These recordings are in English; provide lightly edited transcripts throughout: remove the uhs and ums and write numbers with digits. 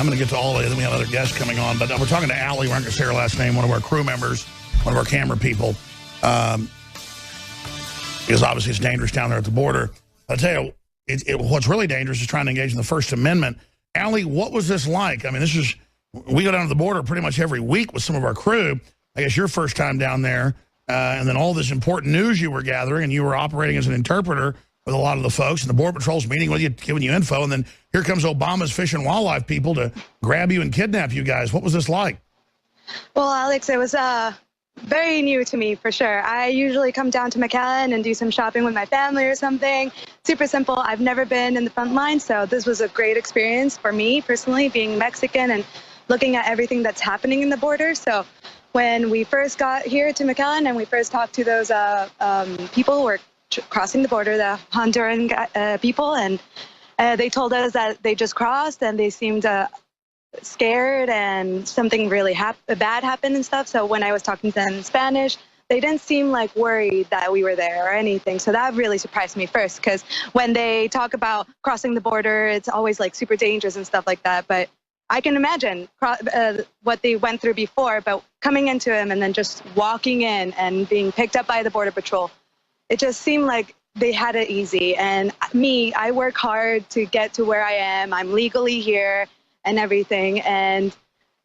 I'm going to get to all of it. Then we have other guests coming on. But we're talking to Allie. We're not going to say her last name, one of our crew members, one of our camera people. Because obviously it's dangerous down there at the border. I'll tell you, what's really dangerous is trying to engage in the First Amendment. Allie, what was this like? I mean, we go down to the border pretty much every week with some of our crew. I guess your first time down there, and then all this important news you were gathering, and you were operating as an interpreter with a lot of the folks, and the Border Patrol's meeting with you, giving you info, and then here comes Obama's Fish and Wildlife people to grab you and kidnap you guys. What was this like? Well, Alex, it was very new to me, for sure. I usually come down to McAllen and do some shopping with my family or something. Super simple. I've never been in the front line, so this was a great experience for me personally, being Mexican and looking at everything that's happening in the border. So when we first got here to McAllen and we first talked to those people who were crossing the border, the Honduran people, and they told us that they just crossed and they seemed scared and something really bad happened and stuff. So when I was talking to them in Spanish, they didn't seem like worried that we were there or anything. So that really surprised me first, because when they talk about crossing the border, it's always like super dangerous and stuff like that. But I can imagine what they went through before, but coming into them and then just walking in and being picked up by the Border Patrol, it just seemed like they had it easy. And me, I work hard to get to where I am. I'm legally here and everything. And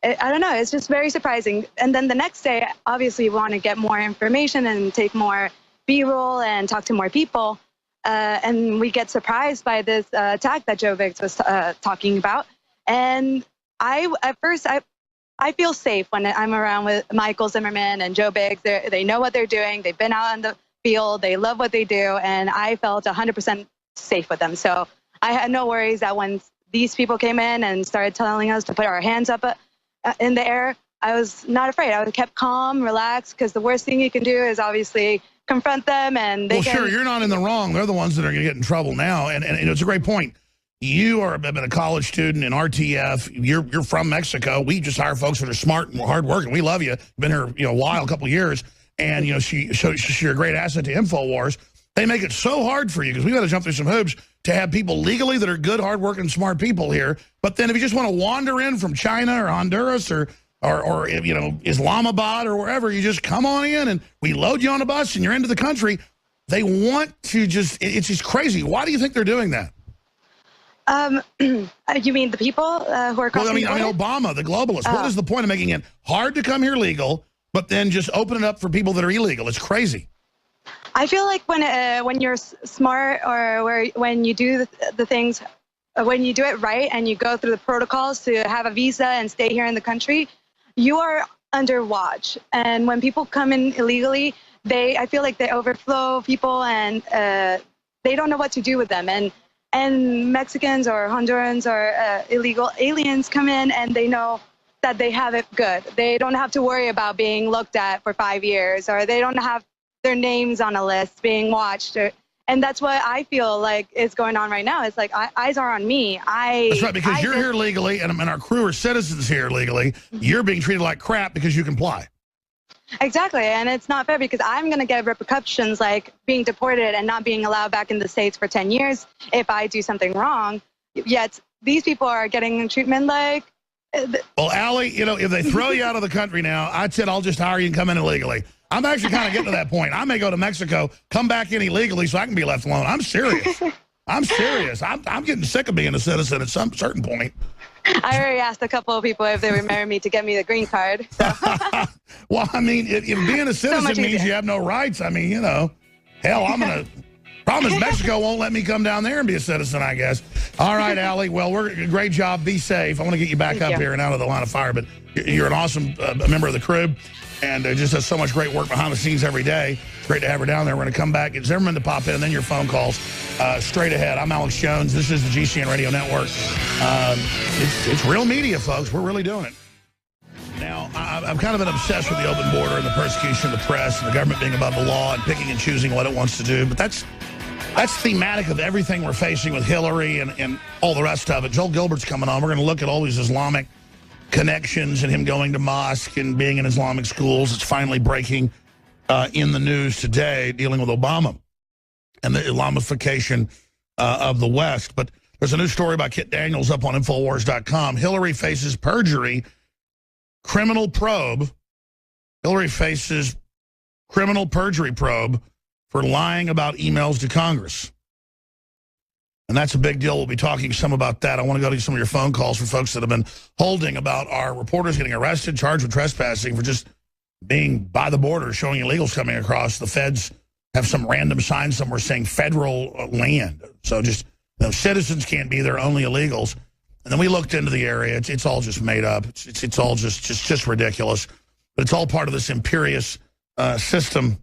I don't know, it's just very surprising. And then the next day, obviously, you want to get more information and take more B-roll and talk to more people. And we get surprised by this attack that Joe Biggs was talking about. And at first, I feel safe when I'm around with Michael Zimmerman and Joe Biggs. They know what they're doing. They've been out on the field. They love what they do. And I felt 100% safe with them. So I had no worries that when these people came in and started telling us to put our hands up in the air, I was not afraid. I was kept calm, relaxed, because the worst thing you can do is obviously confront them. And they sure, you're not in the wrong. They're the ones that are going to get in trouble now. And it's a great point. You have been a college student in RTF. You're from Mexico. We just hire folks that are smart and hardworking. We love you. Been here a while, a couple of years. And you're a great asset to InfoWars. They make it so hard for you because we've got to jump through some hoops to have people legally that are good, hardworking, smart people here. But then if you just want to wander in from China or Honduras or Islamabad or wherever, you just come on in and we load you on a bus and you're into the country. They want to it's just crazy. Why do you think they're doing that? You mean the people who are crossing? Well, I mean Obama, the globalist. What is the point of making it hard to come here legal, but then just open it up for people that are illegal? It's crazy. I feel like when you're smart or when you do the things, when you do it right and you go through the protocols to have a visa and stay here in the country, you are under watch. And when people come in illegally, I feel like they overflow people and they don't know what to do with them. And Mexicans or Hondurans or illegal aliens come in and they know that they have it good. They don't have to worry about being looked at for 5 years, or they don't have their names on a list being watched. And that's what I feel like is going on right now. It's like eyes are on me. That's right, because you're here legally and our crew are citizens here legally. You're being treated like crap because you comply. Exactly, and it's not fair because I'm going to get repercussions like being deported and not being allowed back in the States for 10 years if I do something wrong. Yet these people are getting treatment like... Well, Allie, if they throw you out of the country now, I said I'll just hire you and come in illegally. I'm actually kind of getting to that point. I may go to Mexico, come back in illegally so I can be left alone. I'm serious. I'm serious. I'm getting sick of being a citizen at some certain point. I already asked a couple of people if they would marry me to get me the green card. So. Well, I mean, if being a citizen means you have no rights, I mean, hell, I'm going to... Problem is Mexico won't let me come down there and be a citizen, I guess. All right, Allie. Well, great job. Be safe. I want to get you back up here and out of the line of fire, but you're an awesome member of the crew and just does so much great work behind the scenes every day. It's great to have her down there. We're going to come back, get Zimmerman to pop in, and then your phone calls straight ahead. I'm Alex Jones. This is the GCN Radio Network. It's real media, folks. We're really doing it. Now, I've kind of been obsessed with the open border and the persecution of the press and the government being above the law and picking and choosing what it wants to do. But that's thematic of everything we're facing with Hillary and all the rest of it. Joel Gilbert's coming on. We're going to look at all these Islamic connections and him going to mosque and being in Islamic schools. It's finally breaking in the news today, dealing with Obama and the Islamification of the West. But There's a new story by Kit Daniels up on Infowars.com. Hillary faces perjury, criminal probe. Hillary faces criminal perjury probe for lying about emails to Congress. And that's a big deal. We'll be talking some about that. I want to go to some of your phone calls for folks that have been holding about our reporters getting arrested, charged with trespassing for just being by the border, showing illegals coming across. The feds have some random sign somewhere saying federal land. So just, citizens can't be there, only illegals. And then we looked into the area. It's all just made up. It's all just ridiculous. But it's all part of this imperious system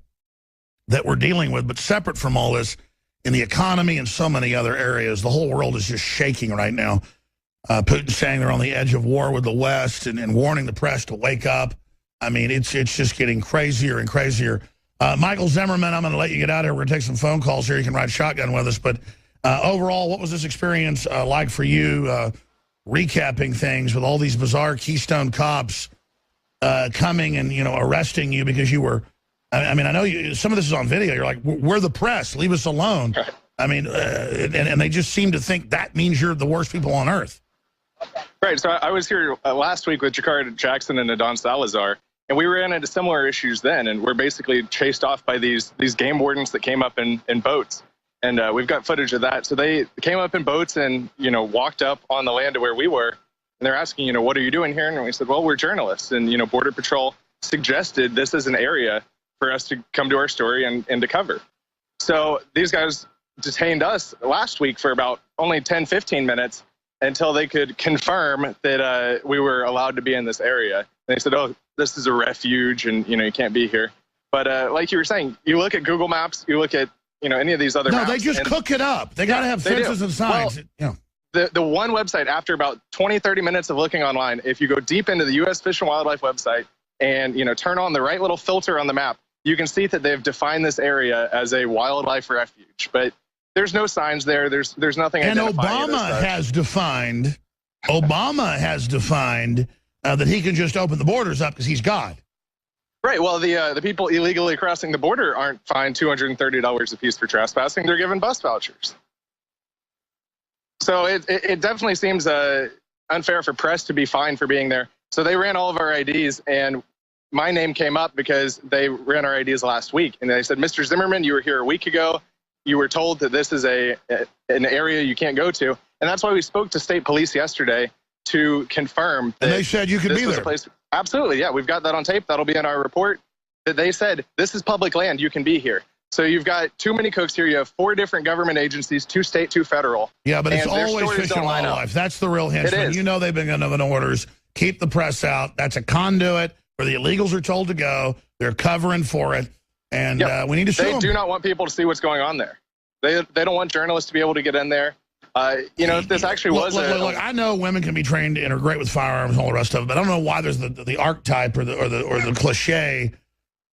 that we're dealing with. But separate from all this, in the economy and so many other areas, the whole world is just shaking right now. Putin saying they're on the edge of war with the West and warning the press to wake up. I mean, it's just getting crazier and crazier. Michael Zimmerman, I'm going to let you get out of here. We're going to take some phone calls here. You can ride shotgun with us. But overall, what was this experience like for you, recapping things with all these bizarre Keystone cops coming and, arresting you because you were... I mean, I know some of this is on video. You're like, we're the press. Leave us alone. Right. I mean, and they just seem to think that means you're the worst people on earth. Right. So I was here last week with Jakar Jackson and Adon Salazar, and we ran into similar issues then. And we're basically chased off by these game wardens that came up in boats. And we've got footage of that. So they came up in boats and, walked up on the land to where we were. And they're asking, what are you doing here? And we said, well, we're journalists. And, Border Patrol suggested this is an area for us to come to our story and to cover. So these guys detained us last week for about only 10, 15 minutes until they could confirm that we were allowed to be in this area. And they said, oh, this is a refuge and, you can't be here. But like you were saying, you look at Google Maps, you look at, any of these other maps. No, they just cook it up. They got to have fences and signs. Well, the one website, after about 20, 30 minutes of looking online, if you go deep into the U.S. Fish and Wildlife website and, turn on the right little filter on the map, you can see that they've defined this area as a wildlife refuge, but there's no signs there. There's nothing. And Obama has defined that he can just open the borders up because he's God. Right. Well, the people illegally crossing the border aren't fined $230 a piece for trespassing. They're given bus vouchers. So it definitely seems unfair for press to be fined for being there. So they ran all of our IDs, and my name came up because they ran our IDs last week. And they said, Mr. Zimmerman, you were here a week ago. You were told that this is an area you can't go to. And that's why we spoke to state police yesterday to confirm that. And they said you could be there. Absolutely, yeah. We've got that on tape. That'll be in our report. That they said, this is public land. You can be here. So you've got too many cooks here. You have 4 different government agencies, 2 state, 2 federal. Yeah, but it's always Fish and Wildlife. That's the real henchman. They've been given orders. Keep the press out. That's a conduit where the illegals are told to go. They're covering for it. And we need to show them. They do not want people to see what's going on there. They don't want journalists to be able to get in there. If this actually was look, I know women can be trained and are great with firearms and all the rest of it, but I don't know why there's the archetype or the cliche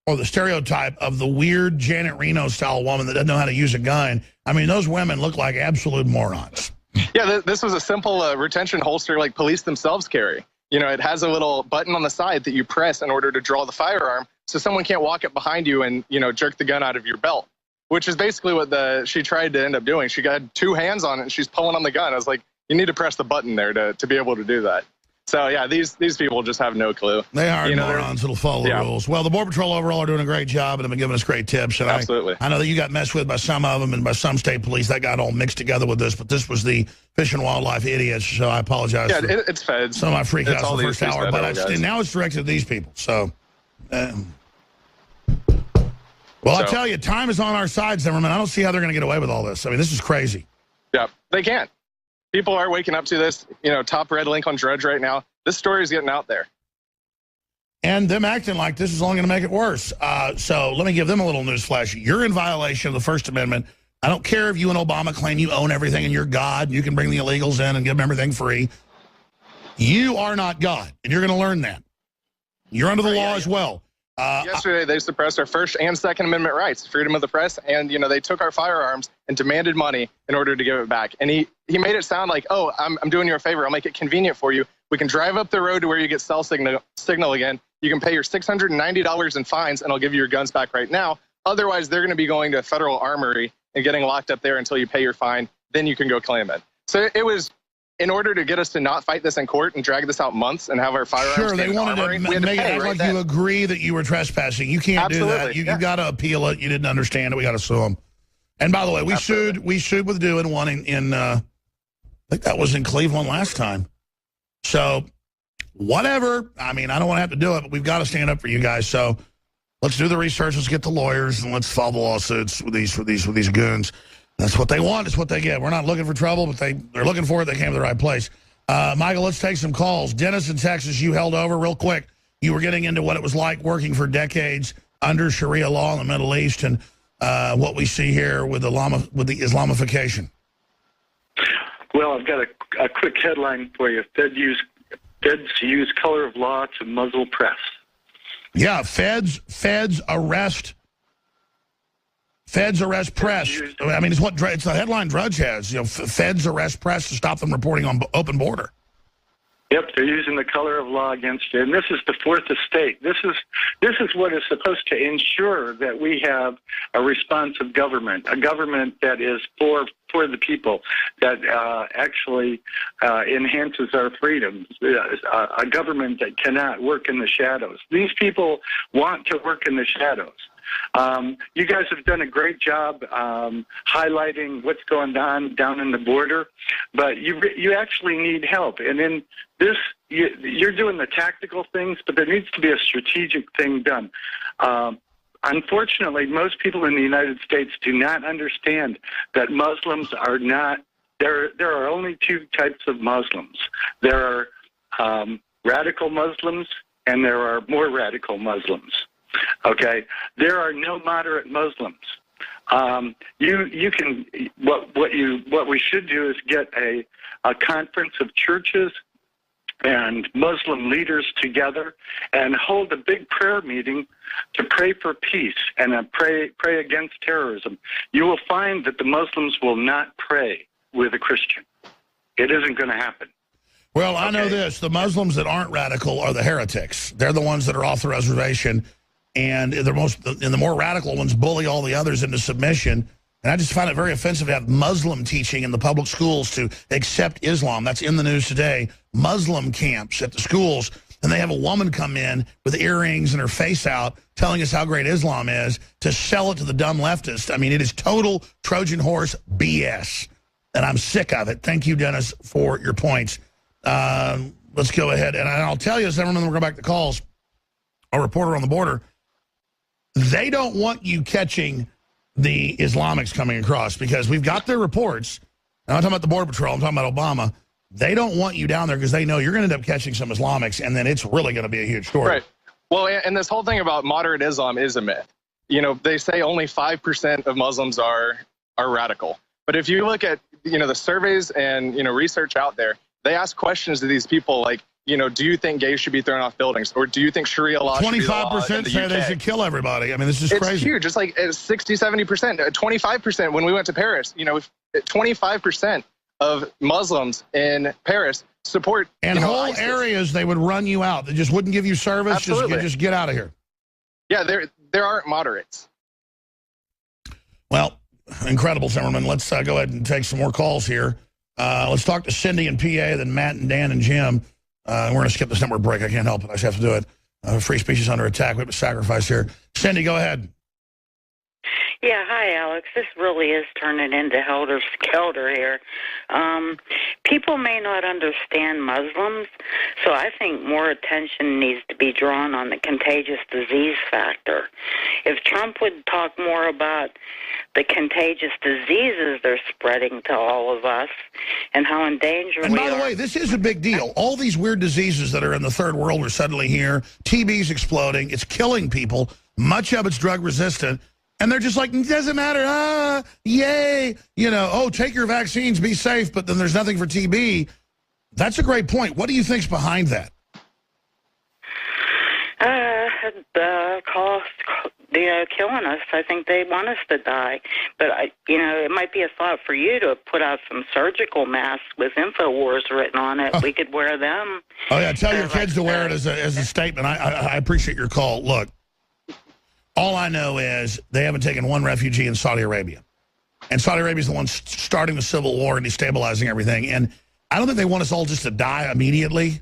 or the stereotype of the weird Janet Reno style woman that doesn't know how to use a gun. I mean, those women look like absolute morons. Yeah, this was a simple retention holster like police themselves carry. It has a little button on the side that you press in order to draw the firearm so someone can't walk up behind you and, jerk the gun out of your belt, which is basically what she tried to end up doing. She got 2 hands on it and she's pulling on the gun. I was like, you need to press the button there to be able to do that. So, yeah, these people just have no clue. They are morons that'll follow the rules. Well, the Border Patrol overall are doing a great job and have been giving us great tips. And absolutely. I know that you got messed with by some of them and by some state police. That got all mixed together with this. But this was the Fish and Wildlife idiots, so I apologize. Yeah, it's feds. Some of my freak outs the first hour. But now it's directed at these people. So, I tell you, time is on our side, Zimmerman. I don't see how they're going to get away with all this. I mean, this is crazy. Yeah, they can't. People are waking up to this, top red link on Drudge right now. This story is getting out there. And them acting like this is only going to make it worse. So let me give them a little news flash. You're in violation of the First Amendment. I don't care if you and Obama claim you own everything and you're God, and you can bring the illegals in and give them everything free. You are not God, and you're going to learn that. You're under the law as well. Yesterday, they suppressed our First and Second Amendment rights, freedom of the press, and, they took our firearms and demanded money in order to give it back. And he made it sound like, oh, I'm doing you a favor. I'll make it convenient for you. We can drive up the road to where you get cell signal again. You can pay your $690 in fines, and I'll give you your guns back right now. Otherwise, they're going to be going to a federal armory and getting locked up there until you pay your fine. Then you can go claim it. So it was in order to get us to not fight this in court and drag this out months and have our firearms. Sure, they wanted to make it look like you agree that you were trespassing. You can't do that. You got to appeal it. You didn't understand it. We got to sue them. And by the way, we sued with doing one in I think that was in Cleveland last time. So whatever. I mean, I don't want to have to do it, but we've got to stand up for you guys. So let's do the research. Let's get the lawyers and let's file the lawsuits with these goons. That's what they want. It's what they get. We're not looking for trouble, but they're looking for it. They came to the right place. Michael, let's take some calls. Dennis in Texas, you held over real quick. You were getting into what it was like working for decades under Sharia law in the Middle East and what we see here with the Islamification. Well, I've got a quick headline for you. Feds use color of law to muzzle press. Yeah, feds arrest press. I mean, it's the headline Drudge has. You know, feds arrest press to stop them reporting on open border. Yep, they're using the color of law against you. And this is the fourth estate. This is what is supposed to ensure that we have a responsive government, a government that is for the people, that actually enhances our freedoms, a government that cannot work in the shadows. These people want to work in the shadows. You guys have done a great job highlighting what's going on down in the border, but you actually need help. And in this, you're doing the tactical things, but there needs to be a strategic thing done. Unfortunately, most people in the United States do not understand that Muslims are not. There are only two types of Muslims. There are radical Muslims, and there are more radical Muslims. Okay, there are no moderate Muslims. You can what we should do is get a conference of churches and Muslim leaders together and hold a big prayer meeting to pray for peace and pray against terrorism. You will find that the Muslims will not pray with a Christian. It isn't going to happen. Well, I know this: the Muslims that aren't radical are the heretics. They're the ones that are off the reservation. And the more radical ones bully all the others into submission. And I just find it very offensive to have Muslim teaching in the public schools to accept Islam. That's in the news today. Muslim camps at the schools. And they have a woman come in with earrings and her face out telling us how great Islam is to sell it to the dumb leftists. I mean, it is total Trojan horse BS. And I'm sick of it. Thank you, Dennis, for your points. Let's go ahead. And I'll tell you, as everyone will go back to calls, a reporter on the border, they don't want you catching the Islamics coming across because we've got their reports. I'm not talking about the Border Patrol. I'm talking about Obama. They don't want you down there because they know you're going to end up catching some Islamics, and then it's really going to be a huge story. Right. Well, and this whole thing about moderate Islam is a myth. You know, they say only 5% of Muslims are radical. But if you look at, the surveys and, research out there, they ask questions to these people like, do you think gays should be thrown off buildings? Or do you think Sharia law should be the law in the 25% say they should kill everybody. I mean, this is crazy. It's huge. It's like 60, 70%, 25% when we went to Paris. 25% of Muslims in Paris support. And whole ISIS. Areas, they would run you out. They just wouldn't give you service. Just get out of here. Yeah, there aren't moderates. Well, incredible, Zimmerman. Let's go ahead and take some more calls here. Let's talk to Cindy in PA, then Matt and Dan and Jim. We're going to skip this network break. I can't help it. I just have to do it. Free speech is under attack. We have a sacrifice here. Cindy, go ahead. Yeah, hi, Alex. This really is turning into helter-skelter here. People may not understand Muslims, so I think more attention needs to be drawn on the contagious disease factor. If Trump would talk more about the contagious diseases they're spreading to all of us and how in danger we are. And by the way, this is a big deal. All these weird diseases that are in the third world are suddenly here. TB's exploding. It's killing people. Much of it's drug-resistant. And they're just like, it doesn't matter, yay, take your vaccines, be safe, but then there's nothing for TB. That's a great point. What do you think's behind that? The cost, killing us. I think they want us to die. But, it might be a thought for you to put out some surgical masks with InfoWars written on it. We could wear them. Oh, yeah, tell your kids to wear it as a statement. I appreciate your call. Look. All I know is they haven't taken one refugee in Saudi Arabia. And Saudi Arabia is the one starting the civil war and destabilizing everything. And I don't think they want us all just to die immediately.